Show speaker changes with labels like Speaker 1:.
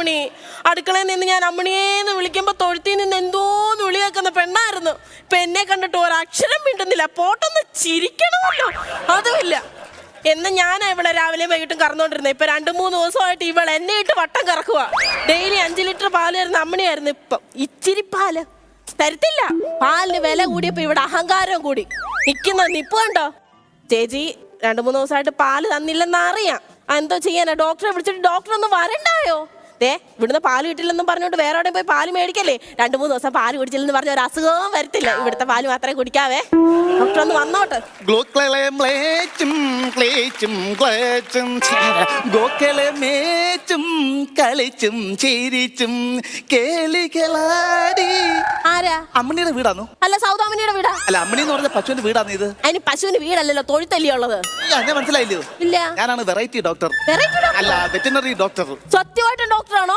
Speaker 1: അമ്മണി. അടുക്കളയിൽ നിന്ന് ഞാൻ അമ്മണിയേന്ന് വിളിക്കുമ്പോ തൊഴുത്തിൽ നിന്ന് എന്തോന്ന് വിളി കേൾക്കുന്ന പെണ്ണായിരുന്നു. ഇപ്പൊ എന്നെ കണ്ടിട്ട് ഒരക്ഷരം മിണ്ടുന്നില്ല. പോട്ടൊന്ന് ചിരിക്കണമല്ലോ, അതുമില്ല. എന്ന് ഞാനാ ഇവിടെ രാവിലെ വൈകിട്ടും കറന്നോണ്ടിരുന്നത്. ഇപ്പൊ 2-3 ദിവസമായിട്ട് ഇവൾ എന്നെ ഇട്ട് വട്ടം കറക്കുക. ഡെയിലി 5 ലിറ്റർ പാല് തരുന്ന അമ്മണിയായിരുന്നു. ഇപ്പം ഇച്ചിരി പാല് തരത്തില്ല. പാലിന് വില കൂടിയപ്പോ ഇവിടെ അഹങ്കാരം കൂടി നിൽക്കുന്ന നിപ്പ് കണ്ടോ. ചേച്ചി 2-3 ദിവസമായിട്ട് പാല് തന്നില്ലെന്ന് അറിയാം. എന്തോ ചെയ്യാനാ? ഡോക്ടറെ വിളിച്ചിട്ട് ഡോക്ടർ ഒന്ന് വരണ്ടായോ? ഇവിടുന്ന് പാല് കിട്ടില്ലെന്നും പറഞ്ഞോണ്ട് വേറെ എവിടെ പോയി പാല് മേടിക്കല്ലേ. 2-3 ദിവസം പാല് കുടിച്ചില്ലെന്ന് പറഞ്ഞ ഒരു അസുഖവും വരത്തില്ല. ഇവിടുത്തെ പാല് മാത്രമേ കുടിക്കാവേ. ഡോക്ടർ ഒന്ന് വന്നോട്ടെ. ആരാ?
Speaker 2: അമ്മണിയുടെ വീടാണോ?
Speaker 1: അല്ല, സൗദാമിനിയുടെ വീടാ.
Speaker 2: അല്ല, അമ്മണി എന്ന് പറഞ്ഞ പശുവിന്റെ വീടാണ് ഇത്.
Speaker 1: അതിന് പശുവിന് വീടല്ലല്ലോ, തൊഴുത്തല്ലേ ഉള്ളത്.
Speaker 2: എന്നെ മനസ്സിലായില്ലോ.
Speaker 1: ഇല്ല,
Speaker 2: ഞാനാണ് വെറൈറ്റി ഡോക്ടർ.
Speaker 1: വെറൈറ്റി ഡോക്ടർ
Speaker 2: അല്ല, വെറ്റിനറി ഡോക്ടർ.
Speaker 1: സത്യമായിട്ടും ഡോക്ടറാണോ?